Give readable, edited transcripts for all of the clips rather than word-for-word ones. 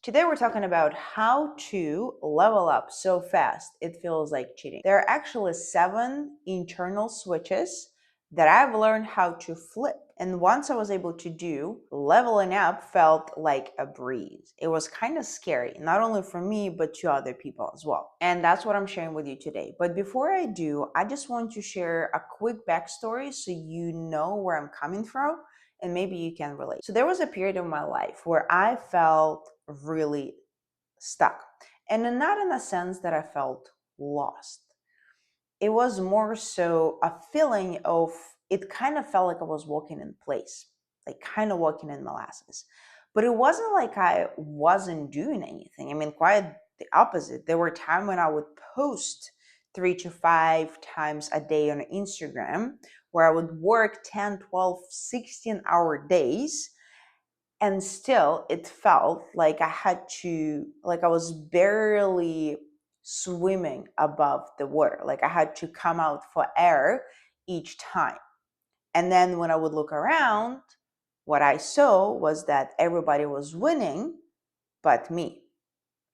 Today we're talking about how to level up so fast it feels like cheating. There are actually 7 internal switches that I've learned how to flip. And once I was able to do, leveling up felt like a breeze. It was kind of scary, not only for me, but to other people as well. And that's what I'm sharing with you today. But before I do, I just want to share a quick backstory so you know where I'm coming from and maybe you can relate. So there was a period of my life where I felt really stuck. And not in a sense that I felt lost. It was more so a feeling of, it kind of felt like I was walking in place, like kind of walking in molasses. But it wasn't like I wasn't doing anything. I mean, quite the opposite. There were times when I would post 3 to 5 times a day on Instagram, where I would work 10, 12, 16-hour days, and still it felt like I was barely swimming above the water. Like I had to come out for air each time. And then when I would look around, what I saw was that everybody was winning but me.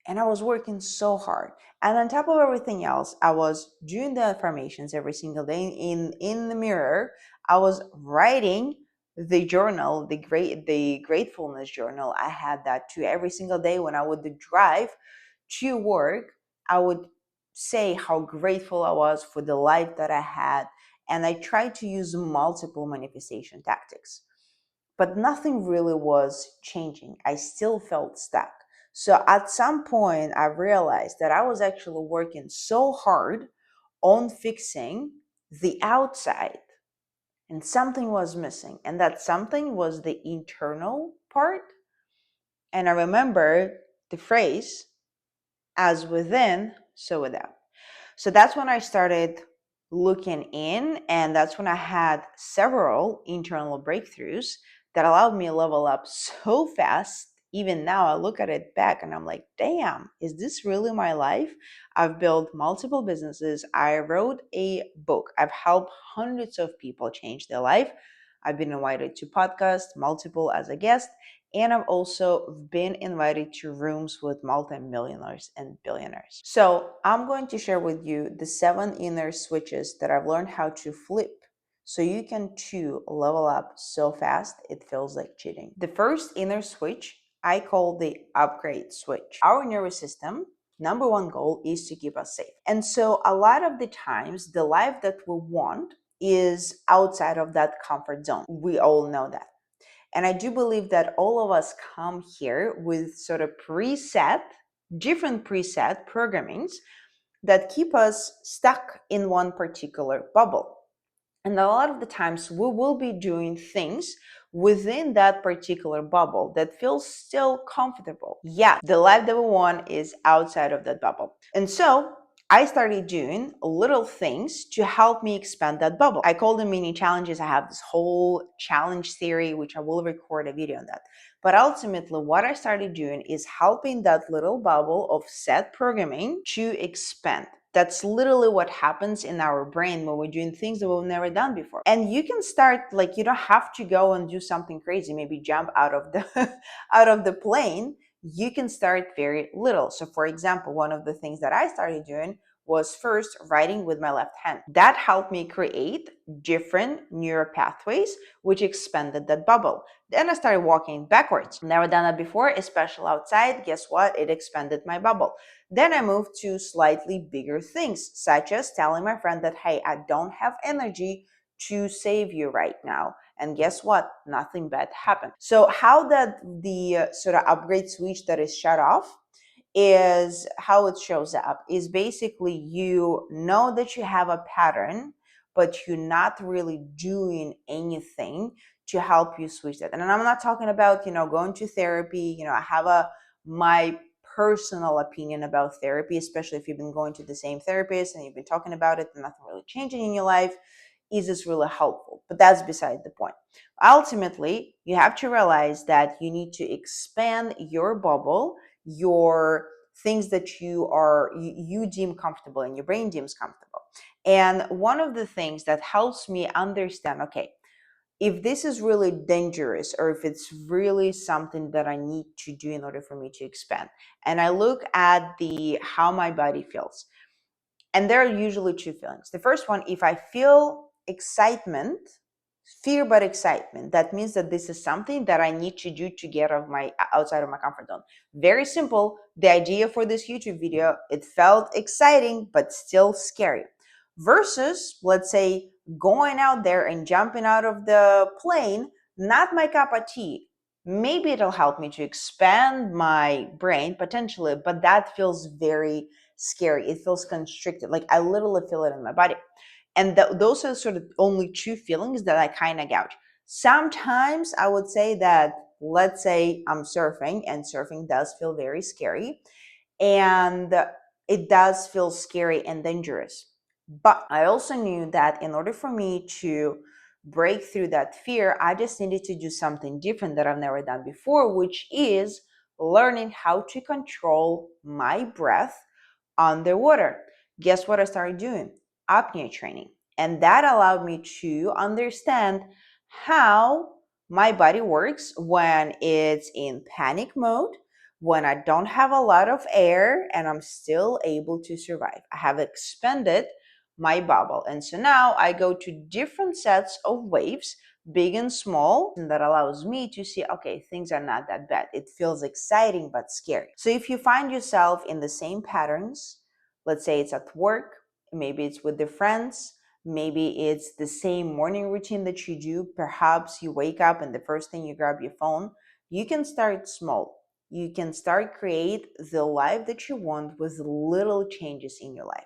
And I was working so hard. And on top of everything else, I was doing the affirmations every single day in the mirror. I was writing the journal, the gratefulness journal. I had that too. Every single day when I would drive to work, I would say how grateful I was for the life that I had. And I tried to use multiple manifestation tactics. But nothing really was changing. I still felt stuck. So at some point, I realized that I was actually working so hard on fixing the outside, and something was missing. And that something was the internal part. And I remember the phrase, as within, so without. So that's when I started looking in, and that's when I had several internal breakthroughs that allowed me to level up so fast. Even now, I look at it back and I'm like, damn, is this really my life? I've built multiple businesses. I wrote a book. I've helped hundreds of people change their life. I've been invited to podcasts, multiple as a guest, and I've also been invited to rooms with multimillionaires and billionaires. So I'm going to share with you the 7 inner switches that I've learned how to flip so you can too level up so fast it feels like cheating. The first inner switch I call the upgrade switch. Our nervous system, number one goal is to keep us safe. And so a lot of the times, the life that we want is outside of that comfort zone. We all know that. And I do believe that all of us come here with sort of different preset programmings that keep us stuck in one particular bubble. And a lot of the times we will be doing things within that particular bubble that feels still comfortable. Yeah, the life that we want is outside of that bubble. And so I started doing little things to help me expand that bubble. I call them mini challenges. I have this whole challenge theory, which I will record a video on that. But ultimately, what I started doing is helping that little bubble of set programming to expand. That's literally what happens in our brain when we're doing things that we've never done before. And you can start, like, you don't have to go and do something crazy, maybe jump out of the out of the plane. You can start very little. So for example, one of the things that I started doing was first writing with my left hand. That helped me create different neural pathways, which expanded that bubble. Then I started walking backwards. Never done that before, especially outside. Guess what? It expanded my bubble. Then I moved to slightly bigger things, such as telling my friend that, hey, I don't have energy to save you right now. And guess what? Nothing bad happened. So how that the sort of upgrade switch that is shut off is how it shows up is basically you know that you have a pattern, but you're not really doing anything to help you switch that. And I'm not talking about, going to therapy. I have my personal opinion about therapy, especially if you've been going to the same therapist and you've been talking about it and nothing really changing in your life. Is this really helpful? But that's beside the point. Ultimately, you have to realize that you need to expand your bubble, your things that you deem comfortable and your brain deems comfortable. And one of the things that helps me understand, okay, if this is really dangerous or if it's really something that I need to do in order for me to expand. And I look at the how my body feels. And there are usually two feelings. The first one, if I feel excitement, fear but excitement, that means that this is something that I need to do to get outside of my comfort zone. Very simple. The idea for this YouTube video, it felt exciting but still scary. Versus, let's say, going out there and jumping out of the plane, not my cup of tea. Maybe it'll help me to expand my brain potentially, but that feels very scary. It feels constricted. Like I literally feel it in my body. And those are sort of only two feelings that I kind of gouge. Sometimes I would say that, let's say I'm surfing, and surfing does feel very scary. And it does feel scary and dangerous. But I also knew that in order for me to break through that fear, I just needed to do something different that I've never done before, which is learning how to control my breath underwater. Guess what I started doing? Apnea training. And that allowed me to understand how my body works when it's in panic mode, when I don't have a lot of air and I'm still able to survive. I have expanded my bubble. And so now I go to different sets of waves, big and small, and that allows me to see, okay, things are not that bad. It feels exciting but scary. So if you find yourself in the same patterns, let's say it's at work, maybe it's with the friends, maybe it's the same morning routine that you do, perhaps you wake up and the first thing you grab your phone, you can start small. You can start create the life that you want with little changes in your life.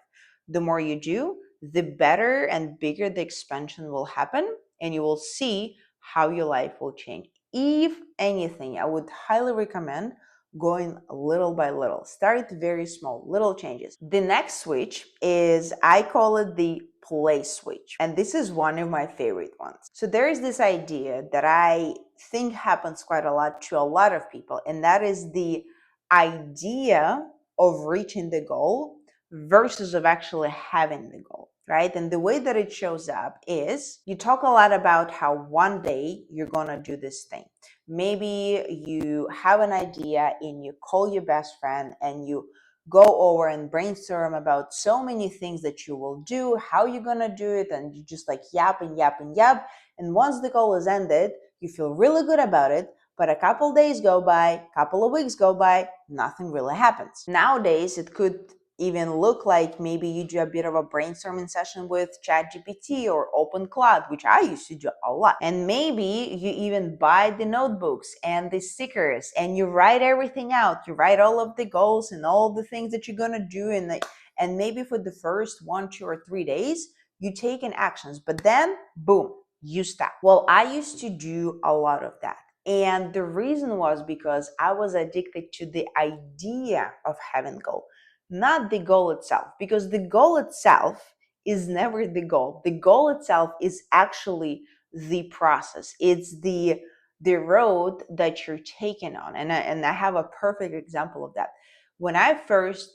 The more you do, the better and bigger the expansion will happen, and you will see how your life will change. If anything, I would highly recommend going little by little. Start very small, little changes. The next switch is, I call it the play switch. And this is one of my favorite ones. So there is this idea that I think happens quite a lot to a lot of people, and that is the idea of reaching the goal versus of actually having the goal, right? And the way that it shows up is you talk a lot about how one day you're gonna do this thing. Maybe you have an idea and you call your best friend and you go over and brainstorm about so many things that you will do, how you're gonna do it, and you just like yap and yap and yap. And once the goal is ended, you feel really good about it, but a couple days go by, couple of weeks go by, nothing really happens. Nowadays, it could even look like maybe you do a bit of a brainstorming session with ChatGPT or OpenCloud, which I used to do a lot. And maybe you even buy the notebooks and the stickers and you write everything out. You write all of the goals and all the things that you're gonna do, and maybe for the first 1, 2, or 3 days, you take in actions, but then boom, you stop. Well, I used to do a lot of that. And the reason was because I was addicted to the idea of having a goal, not the goal itself, because the goal itself is never the goal. The goal itself is actually the process. It's the road that you're taking on. And I have a perfect example of that. When I first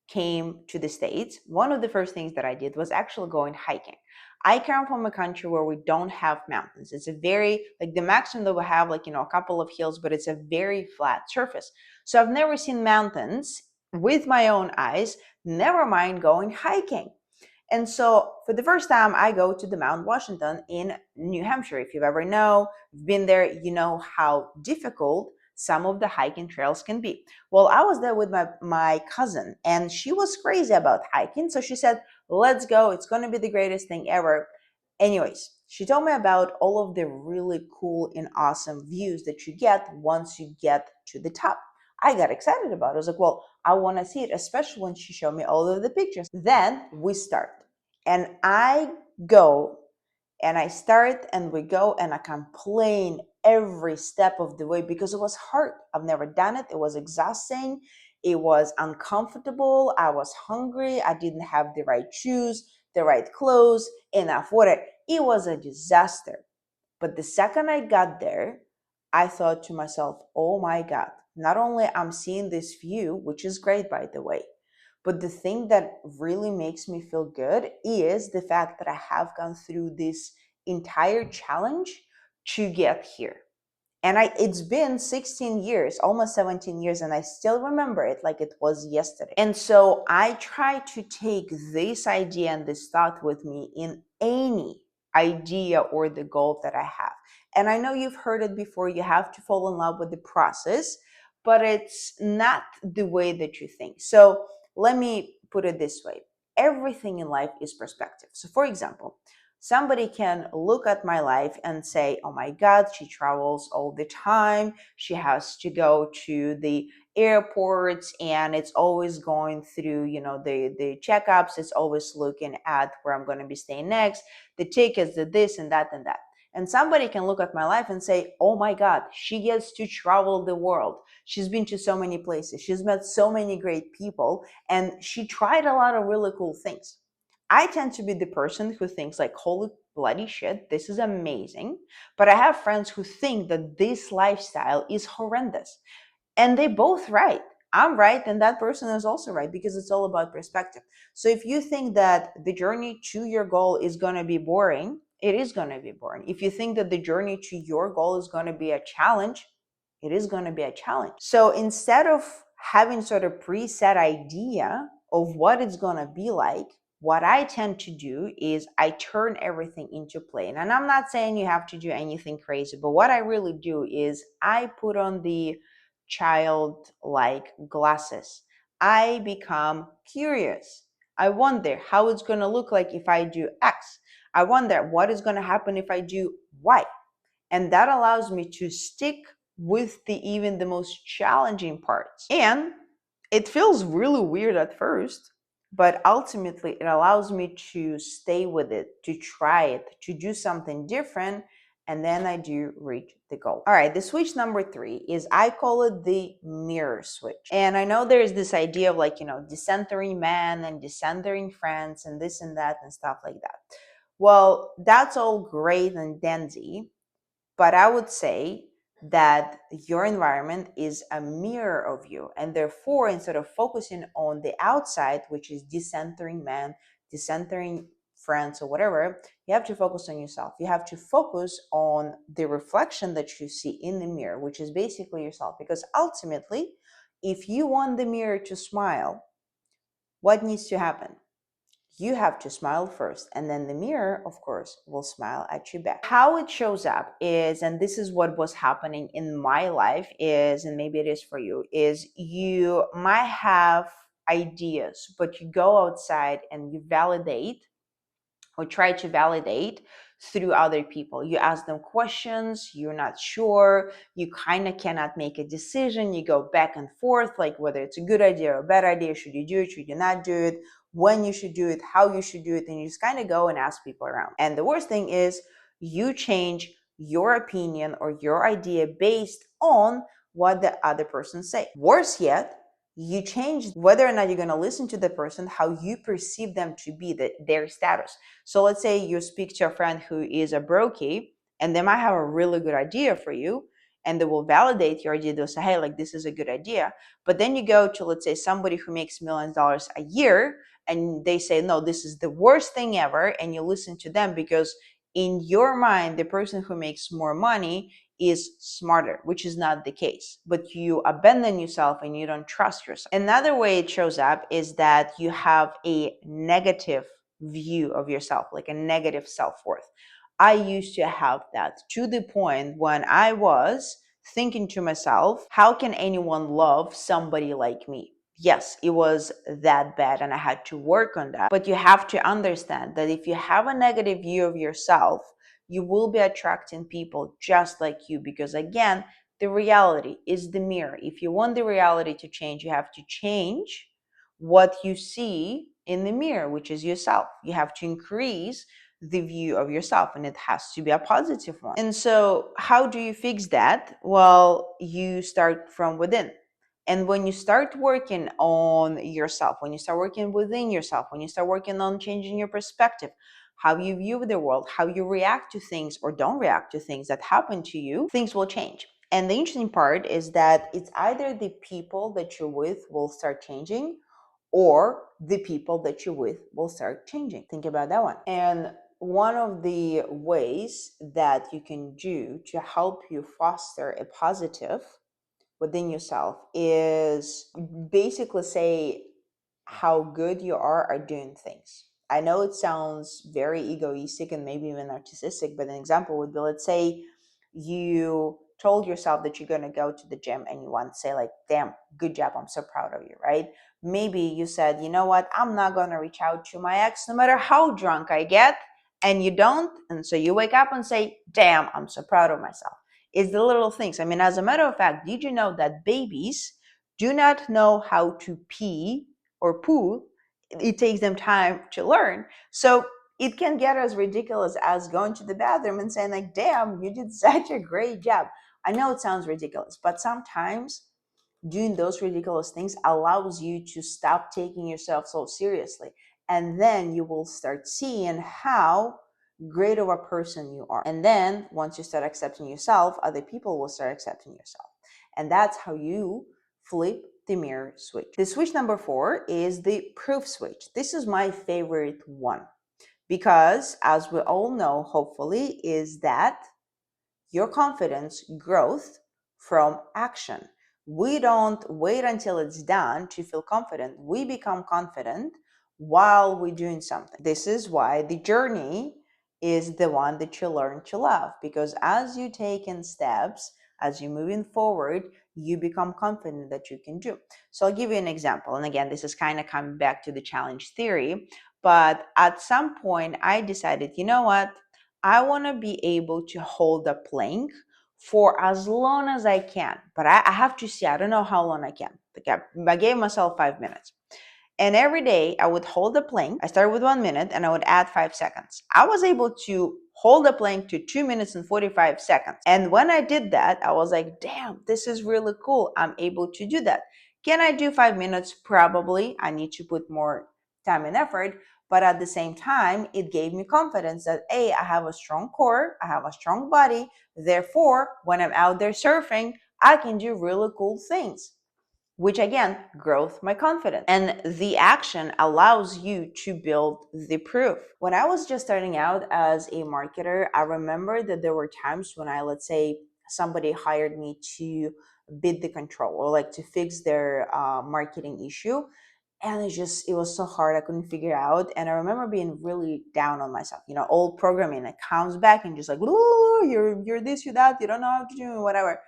came to the States, one of the first things that I did was actually going hiking. I come from a country where we don't have mountains. It's a very, like the maximum that we have, like, a couple of hills, but it's a very flat surface. So I've never seen mountains with my own eyes, never mind going hiking. And so for the first time, I go to the Mount Washington in New Hampshire. If you've ever been there, you know how difficult some of the hiking trails can be. Well, I was there with my cousin, and she was crazy about hiking. So she said, let's go. It's going to be the greatest thing ever. Anyways, she told me about all of the really cool and awesome views that you get once you get to the top. I got excited about it. I was like, well, I want to see it, especially when she showed me all of the pictures. Then we start. And I go and I start and we go and I complain every step of the way because it was hard. I've never done it. It was exhausting. It was uncomfortable. I was hungry. I didn't have the right shoes, the right clothes, enough water. It was a disaster. But the second I got there, I thought to myself, oh my God, not only I'm seeing this view, which is great, by the way, but the thing that really makes me feel good is the fact that I have gone through this entire challenge to get here. And it's been 16 years, almost 17 years, and I still remember it like it was yesterday. And so I try to take this idea and this thought with me in any idea or the goal that I have. And I know you've heard it before, you have to fall in love with the process, but it's not the way that you think. So let me put it this way. Everything in life is perspective. So for example, somebody can look at my life and say, oh my God, she travels all the time. She has to go to the airports and it's always going through, the checkups. It's always looking at where I'm going to be staying next, the tickets, the this and that and that. And somebody can look at my life and say, oh my God, she gets to travel the world. She's been to so many places. She's met so many great people and she tried a lot of really cool things. I tend to be the person who thinks like, holy bloody shit, this is amazing. But I have friends who think that this lifestyle is horrendous. And they both right. I'm right and that person is also right because it's all about perspective. So if you think that the journey to your goal is going to be boring, it is going to be boring. If you think that the journey to your goal is going to be a challenge, it is going to be a challenge. So instead of having sort of preset idea of what it's going to be like, what I tend to do is I turn everything into play. And I'm not saying you have to do anything crazy, but what I really do is I put on the childlike glasses. I become curious. I wonder how it's going to look like if I do X. I wonder what is going to happen if I do Y. And that allows me to stick with even the most challenging parts. And it feels really weird at first, but ultimately it allows me to stay with it, to try it, to do something different, and then I do reach the goal. All right, the switch number 3 is I call it the mirror switch. And I know there's this idea of like, decentering man and decentering friends and this and that and stuff like that. Well, that's all great and dandy, but I would say that your environment is a mirror of you. And therefore, instead of focusing on the outside, which is decentering men, decentering friends, or whatever, you have to focus on yourself. You have to focus on the reflection that you see in the mirror, which is basically yourself. Because ultimately, if you want the mirror to smile, what needs to happen? You have to smile first, and then the mirror, of course, will smile at you back. How it shows up is, and this is what was happening in my life is, and maybe it is for you, is you might have ideas, but you go outside and you validate or try to validate through other people. You ask them questions, you're not sure, you kind of cannot make a decision, you go back and forth, like whether it's a good idea or a bad idea, should you do it, should you not do it, when you should do it, how you should do it, and you just kind of go and ask people around. And the worst thing is you change your opinion or your idea based on what the other person say. Worse yet, you change whether or not you're going to listen to the person, how you perceive them to be, their status. So let's say you speak to a friend who is a brokey and they might have a really good idea for you and they will validate your idea. They'll say, hey, like this is a good idea. But then you go to, let's say, somebody who makes millions of dollars a year and they say, no, this is the worst thing ever. And you listen to them because in your mind, the person who makes more money is smarter, which is not the case. But you abandon yourself and you don't trust yourself. Another way it shows up is that you have a negative view of yourself, like a negative self-worth. I used to have that to the point when I was thinking to myself, how can anyone love somebody like me? Yes, it was that bad and I had to work on that. But you have to understand that if you have a negative view of yourself, you will be attracting people just like you, because again, the reality is the mirror. If you want the reality to change, you have to change what you see in the mirror, which is yourself. You have to increase the view of yourself, and it has to be a positive one. And so how do you fix that? Well, you start from within. And when you start working on yourself, when you start working within yourself, when you start working on changing your perspective, how you view the world, how you react to things or don't react to things that happen to you, things will change. And the interesting part is that it's either the people that you're with will start changing or the people that you're with will start changing. Think about that one. And one of the ways that you can do to help you foster a positive within yourself is basically say how good you are at doing things. I know it sounds very egoistic and maybe even narcissistic, but an example would be, let's say you told yourself that you're going to go to the gym and you want to say like, damn, good job, I'm so proud of you, right? Maybe you said, you know what, I'm not going to reach out to my ex no matter how drunk I get, and you don't, and so you wake up and say, damn, I'm so proud of myself. It's the little things. I mean, as a matter of fact, did you know that babies do not know how to pee or poo? It takes them time to learn. So it can get as ridiculous as going to the bathroom and saying like, damn, you did such a great job. I know it sounds ridiculous, but sometimes doing those ridiculous things allows you to stop taking yourself so seriously. And then you will start seeing how great of a person you are. And then once you start accepting yourself, other people will start accepting yourself. And that's how you flip the mirror switch. The switch number 4 is the proof switch. This is my favorite one because, as we all know, hopefully, is that your confidence growth from action. We don't wait until it's done to feel confident. We become confident while we're doing something. This is why the journey is the one that you learn to love, because as you take in steps, as you're moving forward, you become confident that you can do. So I'll give you an example. And again, this is kind of coming back to the challenge theory. But at some point, I decided, you know what? I want to be able to hold a plank for as long as I can. But I have to see, I don't know how long I can. Like I gave myself 5 minutes. And every day I would hold the plank. I started with 1 minute and I would add 5 seconds. I was able to hold the plank to 2 minutes and 45 seconds. And when I did that, I was like, damn, this is really cool. I'm able to do that. Can I do 5 minutes? Probably. I need to put more time and effort. But at the same time, it gave me confidence that, A, I have a strong core, I have a strong body. Therefore, when I'm out there surfing, I can do really cool things, which again grows my confidence. And the action allows you to build the proof. When I was just starting out as a marketer, I remember that there were times when let's say somebody hired me to bid the control or like to fix their marketing issue. And it was so hard. I couldn't figure it out. And I remember being really down on myself. Old programming, it comes back and just like, ooh, you're this, you're that, you don't know how to do whatever.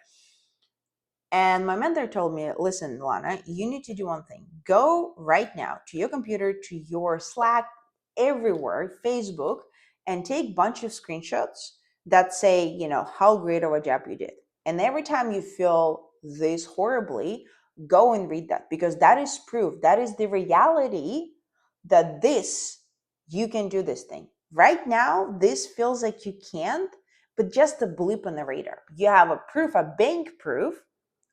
And my mentor told me, listen, Lana, you need to do one thing. Go right now to your computer, to your Slack, everywhere, Facebook, and take a bunch of screenshots that say, how great of a job you did. And every time you feel this horribly, go and read that, because that is proof. That is the reality that you can do this thing. Right now, this feels like you can't, but just a blip on the radar. You have a proof, a bank proof,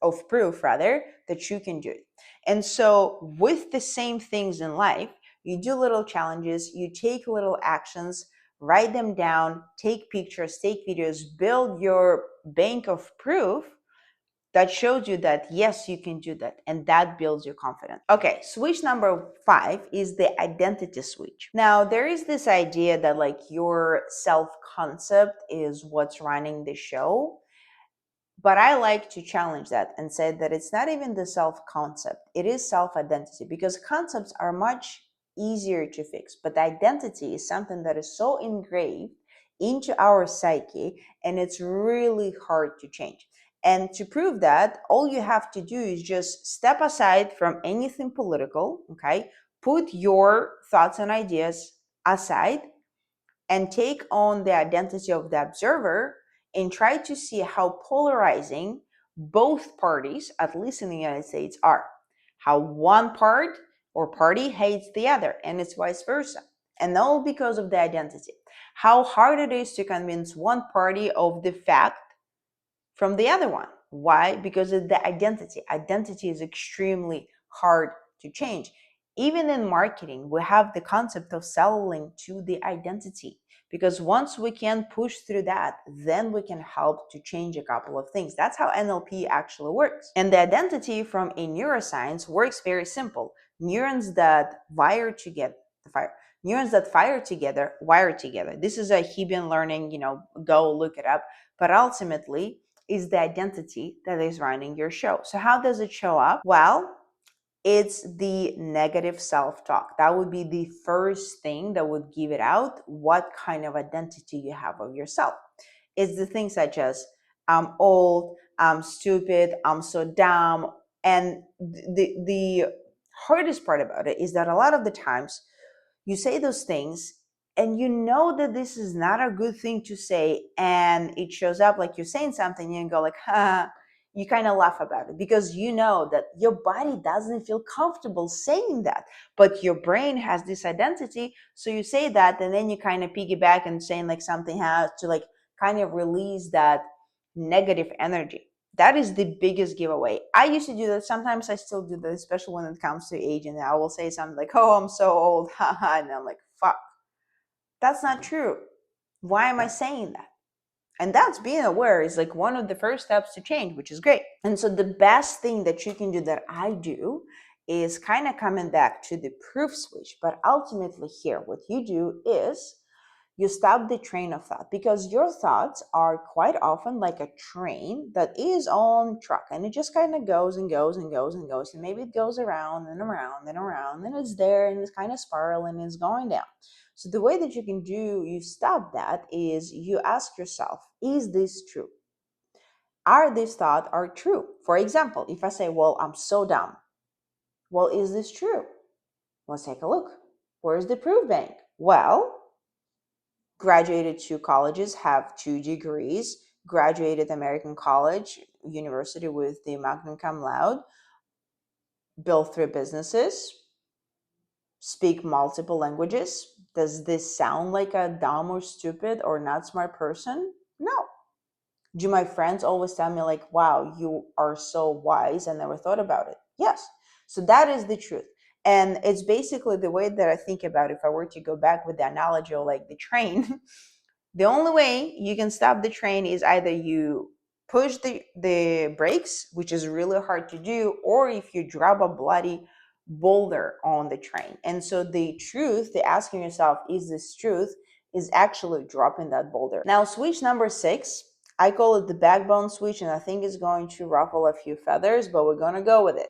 that you can do it. And so with the same things in life, you do little challenges, you take little actions, write them down, take pictures, take videos, build your bank of proof that shows you that yes, you can do that, and that builds your confidence. Okay, switch number 5 is the identity switch. Now, there is this idea that like your self-concept is what's running the show. But I like to challenge that and say that it's not even the self-concept, it is self-identity, because concepts are much easier to fix. But the identity is something that is so engraved into our psyche, and it's really hard to change. And to prove that, all you have to do is just step aside from anything political, okay? Put your thoughts and ideas aside and take on the identity of the observer and try to see how polarizing both parties, at least in the United States, are. How one part or party hates the other, and it's vice versa. And all because of the identity. How hard it is to convince one party of the fact from the other one. Why? Because of the identity. Identity is extremely hard to change. Even in marketing, we have the concept of selling to the identity, because once we can push through that, then we can help to change a couple of things. That's how NLP actually works. And the identity from a neuroscience works very simple. Neurons that wire together, fire. Neurons that fire together wire together. This is a Hebrew learning, go look it up. But ultimately, is the identity that is running your show. So how does it show up? Well, it's the negative self-talk. That would be the first thing that would give it out what kind of identity you have of yourself. It's the things such as I'm old, I'm stupid, I'm so dumb. And the hardest part about it is that a lot of the times you say those things and you know that this is not a good thing to say, and it shows up like you're saying something and you go like, you kind of laugh about it because you know that your body doesn't feel comfortable saying that, but your brain has this identity, so you say that, and then you kind of piggyback and saying like something has to like kind of release that negative energy. That is the biggest giveaway. I used to do that. Sometimes I still do that, especially when it comes to age. And I will say something like, oh, I'm so old. Haha. And I'm like, fuck. That's not true. Why am I saying that? And that's being aware is like one of the first steps to change, which is great. And so the best thing that you can do that I do is kind of coming back to the proof switch. But ultimately here, what you do is you stop the train of thought, because your thoughts are quite often like a train that is on track, and it just kind of goes and goes and goes and goes, and maybe it goes around and around and around, and it's there and it's kind of spiraling and it's going down. So the way that you stop that is you ask yourself, is this true? Are these thoughts are true? For example, if I say, well, I'm so dumb, well, is this true? Let's take a look. Where's the proof bank? Well, graduated two colleges, have 2 degrees, graduated American college, university with the magna cum laude, built 3 businesses, speak multiple languages. Does this sound like a dumb or stupid or not smart person? No. Do my friends always tell me like, wow, you are so wise, I never thought about it? Yes. So that is the truth. And it's basically the way that I think about it. If I were to go back with the analogy of like the train, the only way you can stop the train is either you push the brakes, which is really hard to do, or if you drop a bloody boulder on the train. And so the truth, the asking yourself, is this truth, is actually dropping that boulder. Now, switch number 6, I call it the backbone switch, and I think it's going to ruffle a few feathers, but we're going to go with it.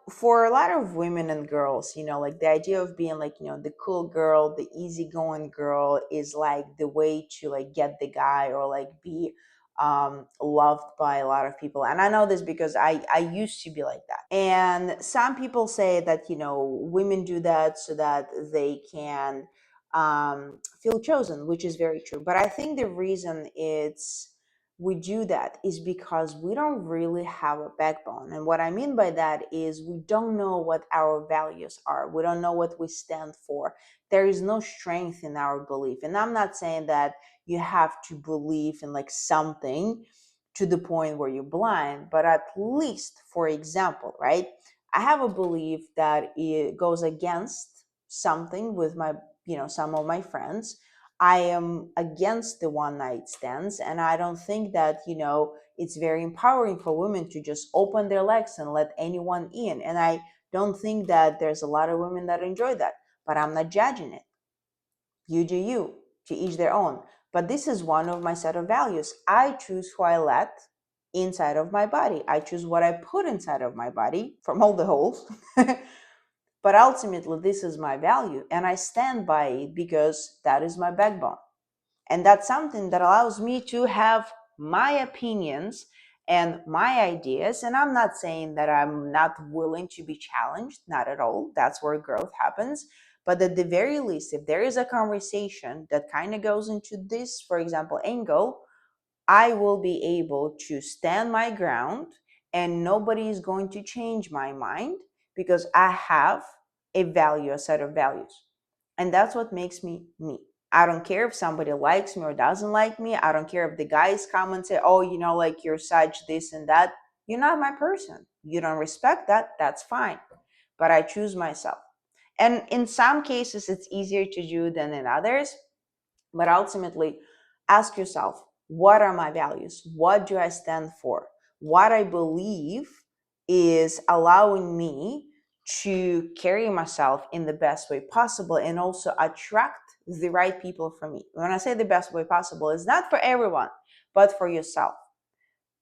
For a lot of women and girls, like the idea of being like, the cool girl, the easygoing girl is like the way to like get the guy or like be loved by a lot of people. And I know this because I used to be like that. And some people say that, women do that so that they can feel chosen, which is very true. But I think the reason we do that is because we don't really have a backbone. And what I mean by that is we don't know what our values are. We don't know what we stand for. There is no strength in our belief. And I'm not saying that you have to believe in like something to the point where you're blind, but at least, for example, right? I have a belief that it goes against something with my, some of my friends. I am against the one night stands, and I don't think that, it's very empowering for women to just open their legs and let anyone in. And I don't think that there's a lot of women that enjoy that, but I'm not judging it. You do you, to each their own. But this is one of my set of values. I choose who I let inside of my body. I choose what I put inside of my body from all the holes. But ultimately, this is my value, and I stand by it because that is my backbone. And that's something that allows me to have my opinions and my ideas. And I'm not saying that I'm not willing to be challenged, not at all. That's where growth happens. But at the very least, if there is a conversation that kind of goes into this, for example, angle, I will be able to stand my ground, and nobody is going to change my mind because I have a set of values. And that's what makes me me. I don't care if somebody likes me or doesn't like me. I don't care if the guys come and say, oh, like you're such this and that. You're not my person. You don't respect that. That's fine. But I choose myself. And in some cases, it's easier to do than in others. But ultimately, ask yourself, what are my values? What do I stand for? What I believe is allowing me to carry myself in the best way possible and also attract the right people for me. When I say the best way possible, it's not for everyone, but for yourself,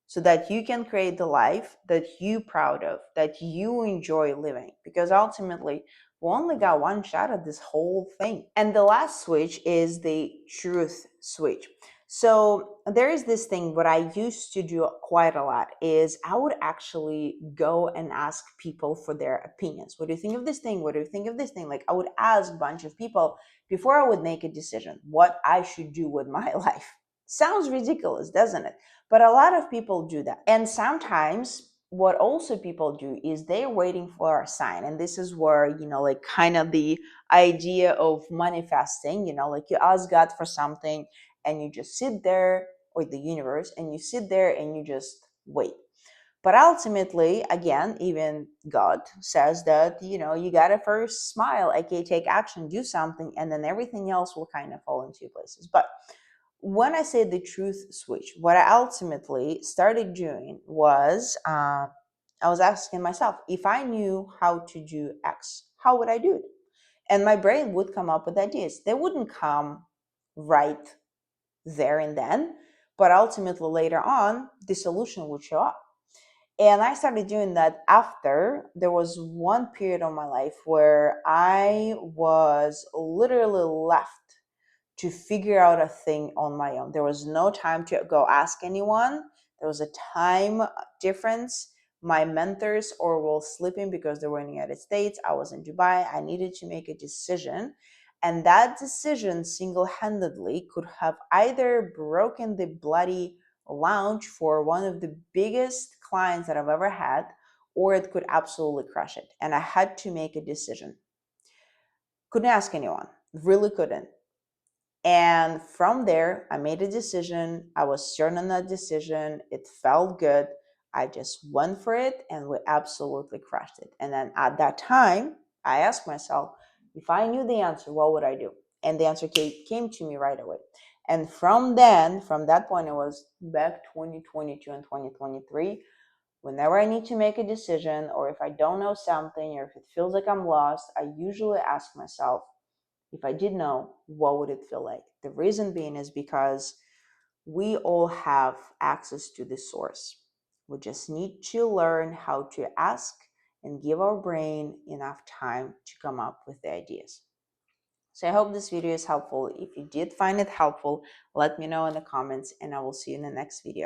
so that you can create the life that you proud of, that you enjoy living, because ultimately we only got one shot at this whole thing. And the last switch is the truth switch. So there is this thing, what I used to do quite a lot is I would actually go and ask people for their opinions. What do you think of this thing? What do you think of this thing? Like, I would ask a bunch of people before I would make a decision what I should do with my life. Sounds ridiculous, doesn't it? But a lot of people do that. And sometimes what also people do is they're waiting for a sign. And this is where, like kind of the idea of manifesting, like you ask God for something and you just sit there, or the universe, and you sit there and you just wait. But ultimately, again, even God says that, you gotta first smile, aka take action, do something, and then everything else will kind of fall into places. But when I say the truth switch, what I ultimately started doing was I was asking myself, if I knew how to do X, how would I do it? And my brain would come up with ideas. They wouldn't come right there and then, but ultimately later on, the solution would show up. And I started doing that after there was one period of my life where I was literally left to figure out a thing on my own. There was no time to go ask anyone. There was a time difference. My mentors or were sleeping because they were in the United States. I was in Dubai. I needed to make a decision. And that decision single-handedly could have either broken the bloody launch for one of the biggest clients that I've ever had, or it could absolutely crush it. And I had to make a decision. Couldn't ask anyone, really couldn't. And from there, I made a decision. I was certain on that decision. It felt good. I just went for it and we absolutely crushed it. And then at that time, I asked myself, if I knew the answer, what would I do? And the answer came to me right away. And from that point, it was back 2022 and 2023. Whenever I need to make a decision, or if I don't know something, or if it feels like I'm lost, I usually ask myself, if I did know, what would it feel like? The reason being is because we all have access to the source. We just need to learn how to ask and give our brain enough time to come up with the ideas. So I hope this video is helpful. If you did find it helpful, let me know in the comments and I will see you in the next video.